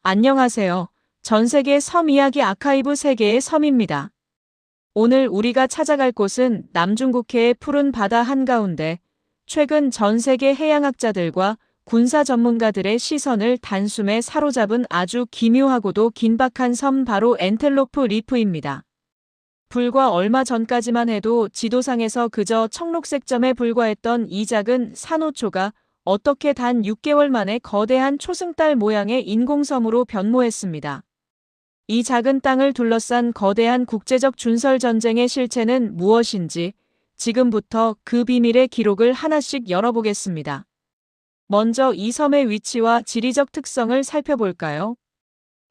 안녕하세요. 전 세계 섬 이야기 아카이브 세계의 섬입니다. 오늘 우리가 찾아갈 곳은 남중국해의 푸른 바다 한가운데 최근 전 세계 해양학자들과 군사 전문가들의 시선을 단숨에 사로잡은 아주 기묘하고도 긴박한 섬 바로 엔텔로프 리프입니다. 불과 얼마 전까지만 해도 지도상에서 그저 청록색 점에 불과했던 이 작은 산호초가 어떻게 단 6개월 만에 거대한 초승달 모양의 인공섬으로 변모했습니다. 이 작은 땅을 둘러싼 거대한 국제적 준설 전쟁의 실체는 무엇인지 지금부터 그 비밀의 기록을 하나씩 열어보겠습니다. 먼저 이 섬의 위치와 지리적 특성을 살펴볼까요?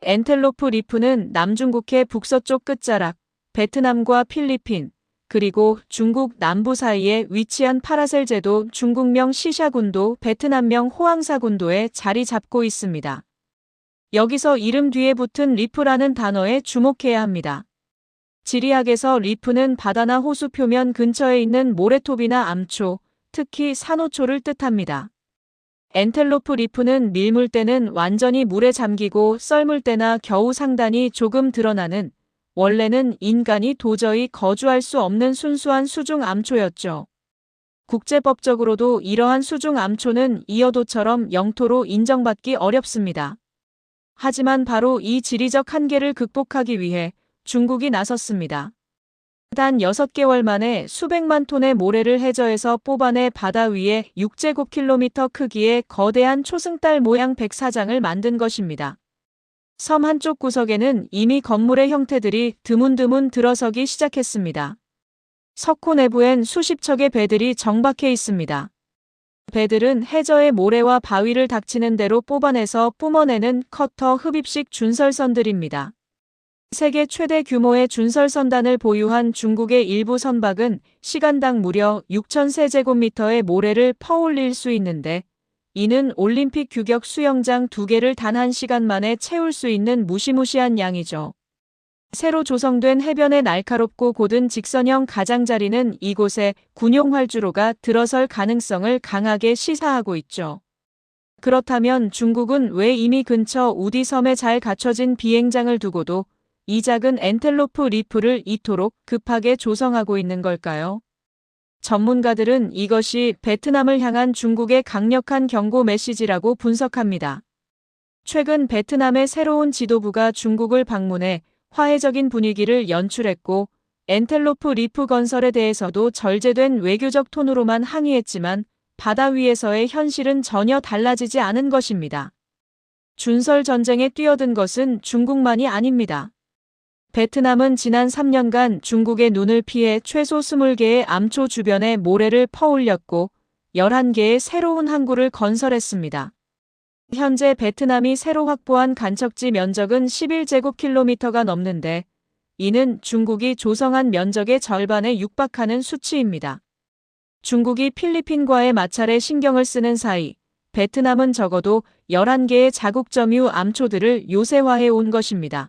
엔텔로프 리프는 남중국해 북서쪽 끝자락, 베트남과 필리핀, 그리고 중국 남부 사이에 위치한 파라셀 제도 중국명 시샤군도 베트남명 호앙사군도에 자리 잡고 있습니다. 여기서 이름 뒤에 붙은 리프라는 단어에 주목해야 합니다. 지리학에서 리프는 바다나 호수 표면 근처에 있는 모래톱이나 암초, 특히 산호초를 뜻합니다. 엔텔로프 리프는 밀물 때는 완전히 물에 잠기고 썰물 때나 겨우 상단이 조금 드러나는 원래는 인간이 도저히 거주할 수 없는 순수한 수중 암초였죠. 국제법적으로도 이러한 수중 암초는 이어도처럼 영토로 인정받기 어렵습니다. 하지만 바로 이 지리적 한계를 극복하기 위해 중국이 나섰습니다. 단 6개월 만에 수백만 톤의 모래를 해저에서 뽑아내 바다 위에 6제곱킬로미터 크기의 거대한 초승달 모양 백사장을 만든 것입니다. 섬 한쪽 구석에는 이미 건물의 형태들이 드문드문 들어서기 시작했습니다. 석호 내부엔 수십 척의 배들이 정박해 있습니다. 배들은 해저의 모래와 바위를 닥치는 대로 뽑아내서 뿜어내는 커터 흡입식 준설선들입니다. 세계 최대 규모의 준설선단을 보유한 중국의 일부 선박은 시간당 무려 6,000세제곱미터의 모래를 퍼올릴 수 있는데 이는 올림픽 규격 수영장 2개를 단 1시간 만에 채울 수 있는 무시무시한 양이죠. 새로 조성된 해변의 날카롭고 곧은 직선형 가장자리는 이곳에 군용 활주로가 들어설 가능성을 강하게 시사하고 있죠. 그렇다면 중국은 왜 이미 근처 우디섬에 잘 갖춰진 비행장을 두고도 이 작은 엔텔로프 리프를 이토록 급하게 조성하고 있는 걸까요? 전문가들은 이것이 베트남을 향한 중국의 강력한 경고 메시지라고 분석합니다. 최근 베트남의 새로운 지도부가 중국을 방문해 화해적인 분위기를 연출했고 엔텔로프 리프 건설에 대해서도 절제된 외교적 톤으로만 항의했지만 바다 위에서의 현실은 전혀 달라지지 않은 것입니다. 준설 전쟁에 뛰어든 것은 중국만이 아닙니다. 베트남은 지난 3년간 중국의 눈을 피해 최소 20개의 암초 주변에 모래를 퍼올렸고 11개의 새로운 항구를 건설했습니다. 현재 베트남이 새로 확보한 간척지 면적은 11제곱킬로미터가 넘는데 이는 중국이 조성한 면적의 절반에 육박하는 수치입니다. 중국이 필리핀과의 마찰에 신경을 쓰는 사이 베트남은 적어도 11개의 자국 점유 암초들을 요새화해 온 것입니다.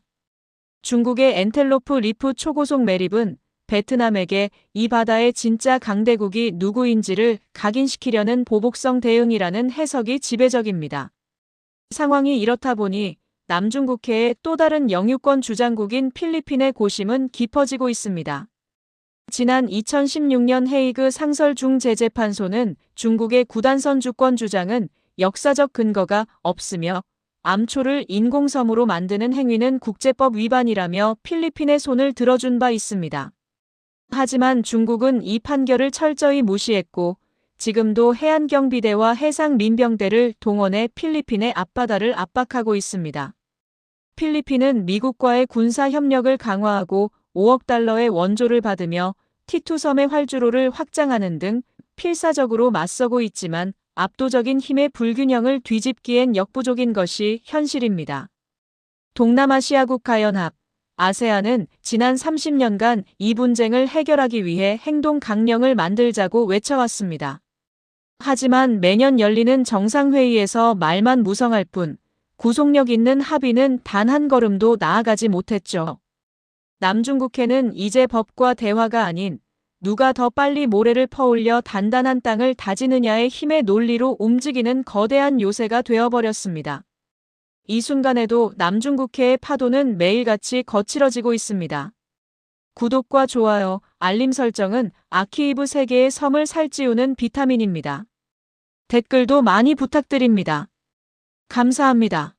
중국의 엔텔로프 리프 초고속 매립은 베트남에게 이 바다의 진짜 강대국이 누구인지를 각인시키려는 보복성 대응이라는 해석이 지배적입니다. 상황이 이렇다 보니 남중국해의 또 다른 영유권 주장국인 필리핀의 고심은 깊어지고 있습니다. 지난 2016년 헤이그 상설중재재판소는 중국의 구단선 주권 주장은 역사적 근거가 없으며 암초를 인공섬으로 만드는 행위는 국제법 위반이라며 필리핀의 손을 들어준 바 있습니다. 하지만 중국은 이 판결을 철저히 무시했고 지금도 해안경비대와 해상민병대를 동원해 필리핀의 앞바다를 압박하고 있습니다. 필리핀은 미국과의 군사 협력을 강화하고 5억 달러의 원조를 받으며 티투섬의 활주로를 확장하는 등 필사적으로 맞서고 있지만 압도적인 힘의 불균형을 뒤집기엔 역부족인 것이 현실입니다. 동남아시아국 가연합, 아세안은 지난 30년간 이 분쟁을 해결하기 위해 행동 강령을 만들자고 외쳐왔습니다. 하지만 매년 열리는 정상회의에서 말만 무성할 뿐 구속력 있는 합의는 단 한 걸음도 나아가지 못했죠. 남중국해는 이제 법과 대화가 아닌 누가 더 빨리 모래를 퍼올려 단단한 땅을 다지느냐의 힘의 논리로 움직이는 거대한 요새가 되어버렸습니다. 이 순간에도 남중국해의 파도는 매일같이 거칠어지고 있습니다. 구독과 좋아요, 알림 설정은 아키이브 세계의 섬을 살찌우는 비타민입니다. 댓글도 많이 부탁드립니다. 감사합니다.